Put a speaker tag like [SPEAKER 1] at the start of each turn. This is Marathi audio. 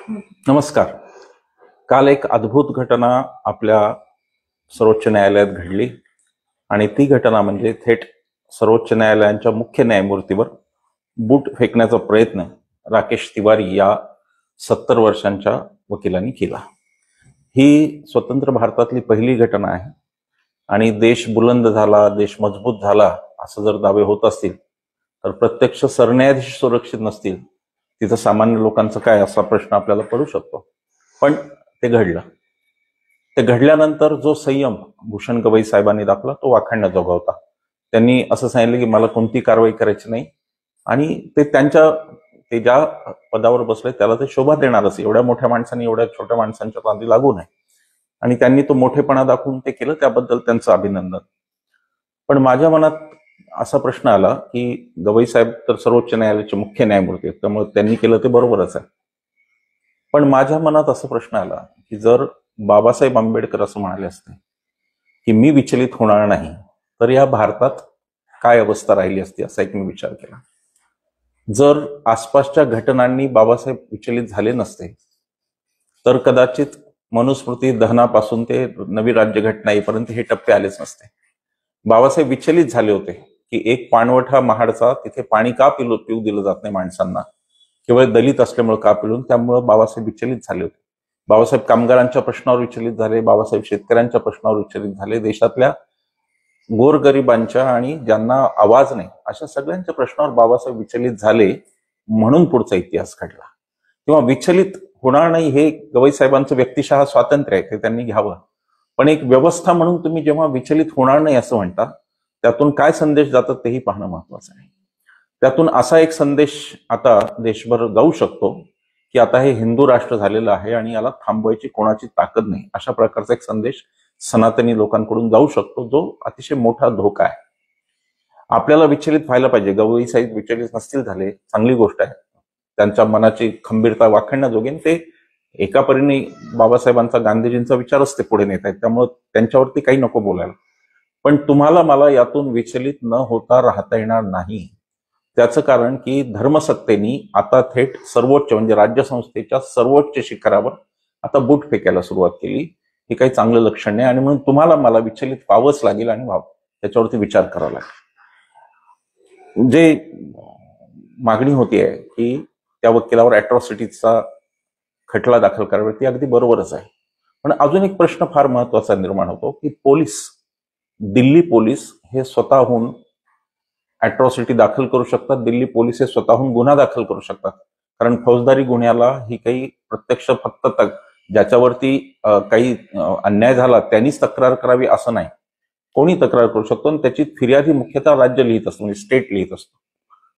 [SPEAKER 1] नमस्कार. काल एक अद्भुत घटना आपल्या सर्वोच्च न्यायालयात घडली आणि ती घटना म्हणजे थेट सर्वोच्च न्यायालयाच्या मुख्य न्यायमूर्तीवर बूट फेकण्याचा प्रयत्न राकेश तिवारी या 70 वर्षांच्या वकिलांनी केला. ही स्वतंत्र भारतातली पहिली घटना आहे आणि देश बुलंद झाला, देश मजबूत झाला असं जर दावे होत असतील तर प्रत्यक्ष सरन्यायाधीश सुरक्षित नसतील तिथं सामान्य लोकांचं काय असा प्रश्न आपल्याला पडू शकतो. पण ते घडलं. ते घडल्यानंतर जो संयम भूषण गवई साहेबांनी दाखवला तो वाखाणण्याजोगा होता. त्यांनी असं सांगितलं की मला कोणती कारवाई करायची नाही आणि ते ज्या पदावर बसले त्याला ते शोभा देणारच. एवढ्या मोठ्या माणसांनी एवढ्या छोट्या माणसांच्या नादी लागू नये आणि त्यांनी तो मोठेपणा दाखवून ते केलं, त्याबद्दल त्यांचं अभिनंदन. पण माझ्या मनात असा प्रश्न आला की गवई साहेब तर सर्वोच्च न्यायालयाचे मुख्य न्यायमूर्ती आहेत, त्यामुळे त्यांनी केलं ते बरोबरच आहे. पण माझ्या मनात असा प्रश्न आला की जर बाबासाहेब आंबेडकर असं म्हणाले असते की मी विचलित होणार नाही तर या भारतात काय अवस्था राहिली असती, असा एक मी विचार केला. जर आसपासच्या घटनांनी बाबासाहेब विचलित झाले नसते तर कदाचित मनुस्मृती दहनापासून ते नवी राज्यघटना येईपर्यंत हे टप्पे आलेच नसते. बाबासाहेब विचलित झाले होते की एक पाणवठा महाडचा तिथे पाणी का पिऊ दिलं जात नाही माणसांना, केवळ दलित असल्यामुळे का पिळून, त्यामुळे बाबासाहेब विचलित झाले होते. बाबासाहेब कामगारांच्या प्रश्नावर विचलित झाले, बाबासाहेब शेतकऱ्यांच्या प्रश्नावर विचलित झाले, देशातल्या गोरगरिबांच्या आणि ज्यांना आवाज नाही अशा सगळ्यांच्या प्रश्नावर बाबासाहेब विचलित झाले, म्हणून पुढचा इतिहास घडला. किंवा विचलित होणार नाही हे गवई साहेबांचं व्यक्तिशः स्वातंत्र्य आहे, ते त्यांनी घ्यावं. पण एक व्यवस्था म्हणून तुम्ही जेव्हा विचलित होणार नाही असं म्हणता त्यातून काय संदेश जातात तेही पाहणं महत्वाचं आहे. त्यातून असा एक संदेश आता देशभर जाऊ शकतो की आता हे हिंदू राष्ट्र झालेलं आहे आणि याला थांबवायची कोणाची ताकद नाही, अशा प्रकारचा एक संदेश सनातनी लोकांकडून जाऊ शकतो, जो अतिशय मोठा धोका आहे. आपल्याला विचलित व्हायला पाहिजे. गवई साहेब विचलित नसतील झाले, चांगली गोष्ट आहे. त्यांच्या मनाची खंबीरता वाखाणण्याजोगे ते एका परीने बाबासाहेबांचा गांधीजींचा विचारच ते पुढे नेत आहेत, त्यामुळे त्यांच्यावरती काही नको बोलायला. पण तुम्हाला मला यातून विचलित न होता राहता येणार नाही. त्याचं कारण की धर्मसत्तेनी आता थेट सर्वोच्च म्हणजे राज्यसंस्थेच्या सर्वोच्च शिखरावर आता बूट फेकायला सुरुवात केली. हे काही चांगलं लक्षण नाही आणि म्हणून तुम्हाला मला विचलित व्हावंच लागेल आणि त्याच्यावरती विचार करावा लागेल. जे मागणी होतीये की त्या वकिलावर अॅट्रॉसिटीचा खटला दाखल करावा, ती अगदी बरोबरच आहे. पण अजून एक प्रश्न फार महत्वाचा निर्माण होतो की दिल्ली पोलीस हे स्वतःहून अॅट्रॉसिटी दाखल करू शकतात, दिल्ली पोलीस हे स्वतःहून गुन्हा दाखल करू शकतात. कारण फौजदारी गुन्ह्याला ही काही प्रत्यक्ष फक्त ज्याच्यावरती काही अन्याय झाला त्यांनीच तक्रार करावी असं नाही, कोणी तक्रार करू शकतो आणि त्याची फिर्यादी मुख्यतः राज्य लिहित असतो, म्हणजे स्टेट लिहित असतो.